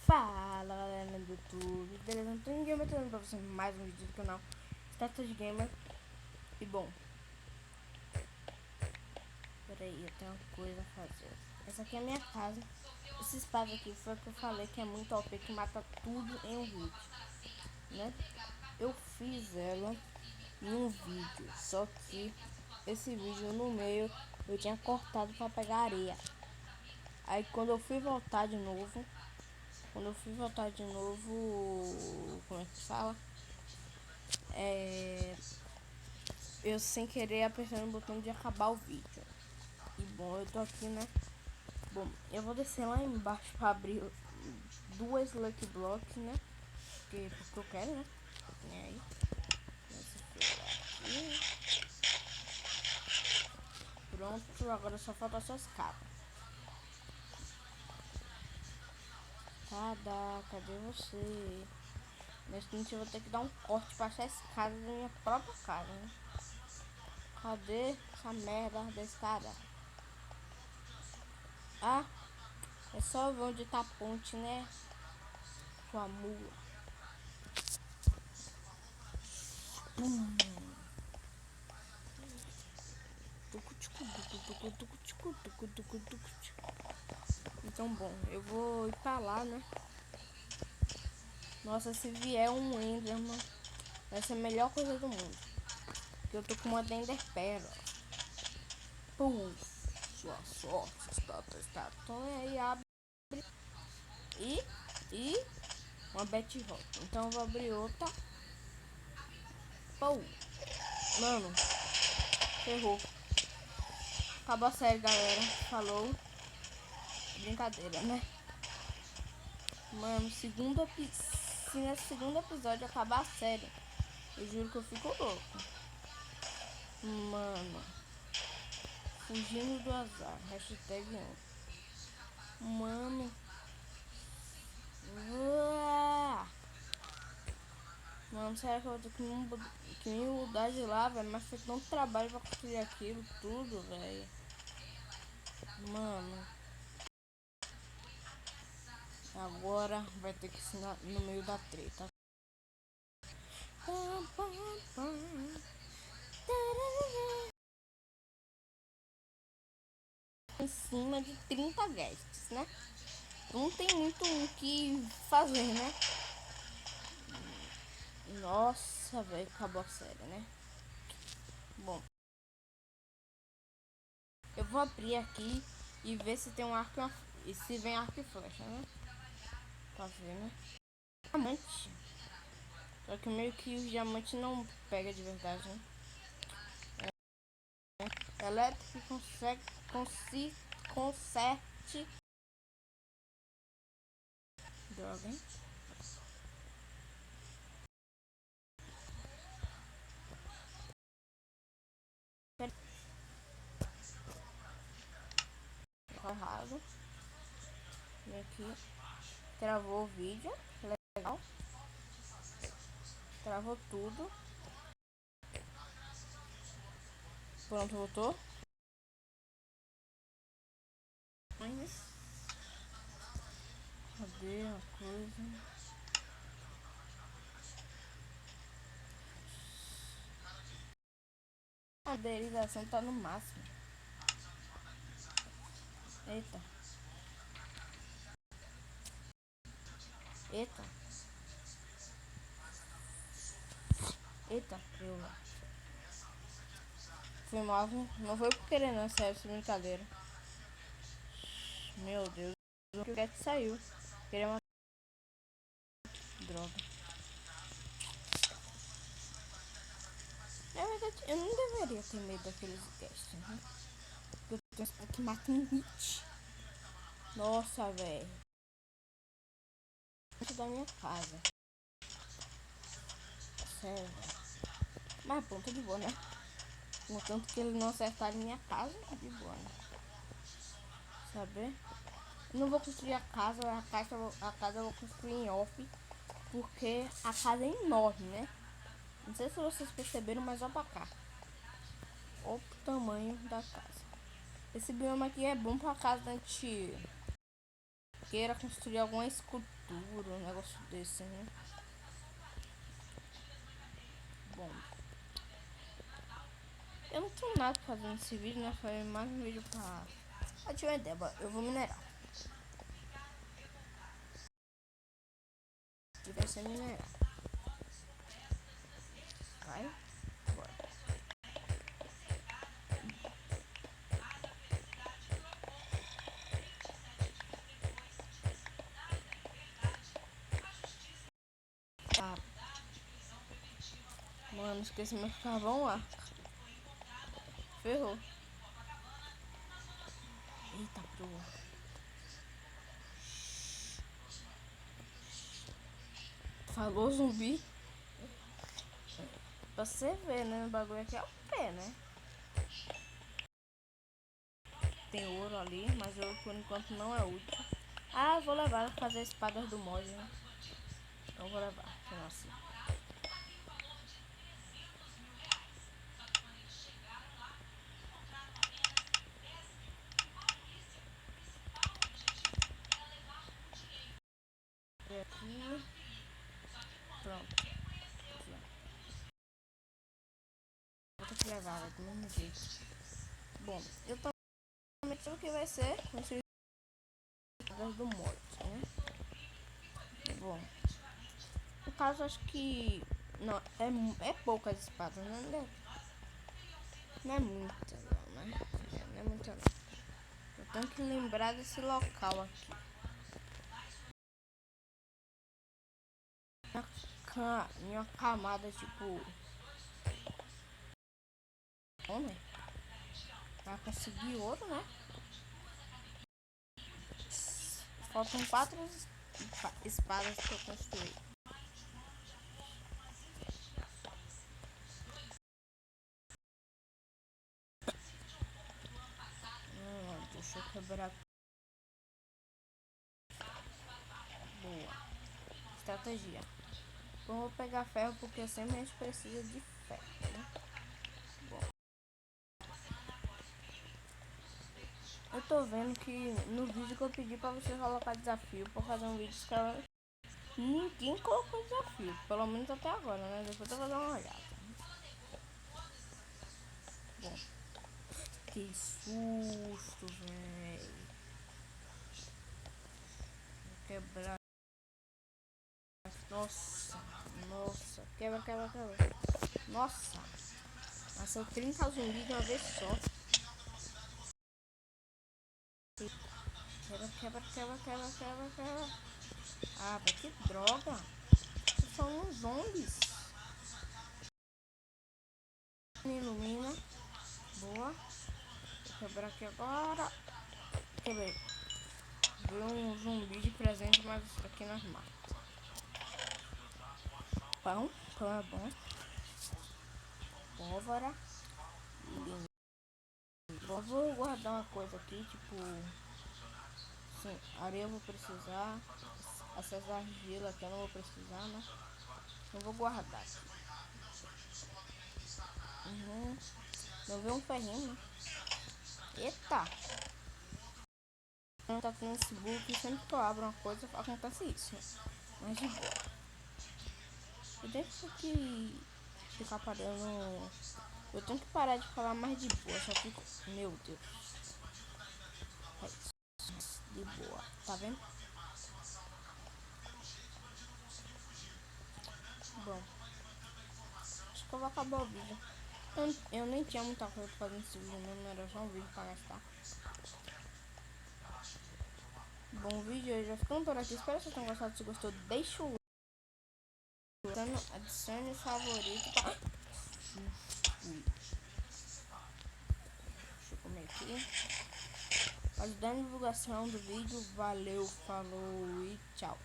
Fala galera do YouTube, beleza? Então ninguém vai trazendo pra vocês mais um vídeo do canal Status Gamer. E bom, peraí, eu tenho uma coisa a fazer. Essa aqui é a minha casa. Esse espaço aqui foi o que eu falei que é muito OP, que mata tudo em um vídeo, né? Eu fiz ela em um vídeo, só que esse vídeo no meio eu tinha cortado pra pegar areia. Aí quando eu fui voltar de novo, como é que fala? Eu sem querer apertando o botão de acabar o vídeo. E bom, eu tô aqui, né? Bom, eu vou descer lá embaixo pra abrir duas Lucky Blocks, né? Porque eu quero, né? E aí, aqui. Pronto, agora só falta essa escada. Cadê você? Nesse momento eu vou ter que dar um corte pra essa escada da minha própria casa, né? Cadê essa merda da escada? Ah, é só ver onde tá a ponte, né? Sua mula. Então, bom, eu vou ir pra lá, né? Nossa, se vier um Enderman, vai ser a melhor coisa do mundo. Porque eu tô com uma Ender Pearl. Pum, sua sorte está. Então aí abre e uma Bet Rock. Então eu vou abrir outra. Pum, mano, ferrou. Acabou a série, galera. Falou. Brincadeira, né? Mano, se nesse segundo episódio acabar a série, eu juro que eu fico louco. Mano, fugindo do azar. Hashtag 1. Mano. Mano, será que eu vou ter que me mudar de lá, velho? Mas foi tanto trabalho pra construir aquilo tudo, velho. Mano. Agora vai ter que ensinar no meio da treta. Em cima de 30 guests, né? Não tem muito o que fazer, né? Nossa, velho, acabou a série, né? Bom, eu vou abrir aqui e ver se tem um arco e se vem arco e flecha, né? Pra ver, né? Diamante. Só que meio que o diamante não pega de verdade, né? Elétrico conserte. Droga, hein? Errado. E aqui travou o vídeo. Legal. Travou tudo. Pronto, voltou. Cadê a coisa? A derivação tá no máximo. Eita. Eita. Eita, eu. Foi mal, não foi por querer não, sério, essa brincadeira. Meu Deus, o que saiu. Queria uma droga. Na verdade, eu não deveria ter medo daqueles guests, né? Porque eu tenho um que mata um hit. Nossa, velho. Dentro da minha casa. Sério, véio. Mas bom, tá de boa, né? No tanto que eles não acertaram minha casa, tá de boa, né? Saber? Eu não vou construir a casa eu vou construir em off. Porque a casa é enorme, né? Não sei se vocês perceberam, mas olha pra cá. Olha o tamanho da casa. Esse bioma aqui é bom pra caso a gente queira construir alguma duro, um negócio desse, né? Bom, eu não tenho nada pra fazer nesse vídeo, né? Foi mais um vídeo pra... Ah, tinha uma ideia, eu vou minerar. E vai ser minerar. Vai. Bora. Tá. Mano, esqueci meu carvão lá. Ferrou. Eita, porra. Falou zumbi. Pra você ver, né? O bagulho aqui é o pé, né? Tem ouro ali, mas ouro por enquanto não é útil. Ah, vou levar pra fazer espadas do mod, né? Então vou levar. Nossa. E aqui. Pronto. Aqui, vou ter que levar do mesmo jeito. Bom, eu também sei o que vai ser construir espadas do mod, né? Bom, no caso acho que não é poucas espadas, né? Não é muita não, né? Não é muita não. Eu tenho que lembrar desse local aqui. Minha camada tipo... Homem, pra conseguir ouro, né? Faltam 4 espadas que eu construí. Deixa eu quebrar. Boa. Estratégia. Então eu vou pegar ferro porque sempre a gente precisa de ferro, né? Bom. Eu tô vendo que no vídeo que eu pedi pra você colocar desafio pra fazer um vídeo que ninguém colocou desafio. Pelo menos até agora, né? Depois eu vou dar uma olhada. Bom. Que susto, velho. Vou quebrar. Nossa. Quebra. Nossa. Nasceu 30 zumbis de uma vez só. Quebra. Ah, velho, que droga. São uns zombies. Me ilumina. Boa. Vou quebrar aqui agora. Quebrei. Veio um zumbi de presente, mas aqui nós matamos. Pão é bom. Pólvora. Vou guardar uma coisa aqui, tipo... Sim, areia eu vou precisar. Essas argilas aqui eu não vou precisar, né? Eu vou guardar aqui. Não veio um ferrinho, né? Eita! Não tá tendo esse bug e sempre que eu abro uma coisa acontece isso, né? Mas de boa. Eu tenho que ficar parando. Eu tenho que parar de falar mais de boa, só fico. Meu Deus. É isso. De boa, tá vendo? Bom, acho que eu vou acabar o vídeo. Eu nem tinha muita coisa pra fazer nesse vídeo mesmo, era só um vídeo pra gastar. Bom, o vídeo aí já ficando por aqui. Espero que vocês tenham gostado. Se gostou, deixa o like, adicione o favorito. Deixa eu comer aqui. Ajudando a divulgação do vídeo. Valeu, falou e tchau.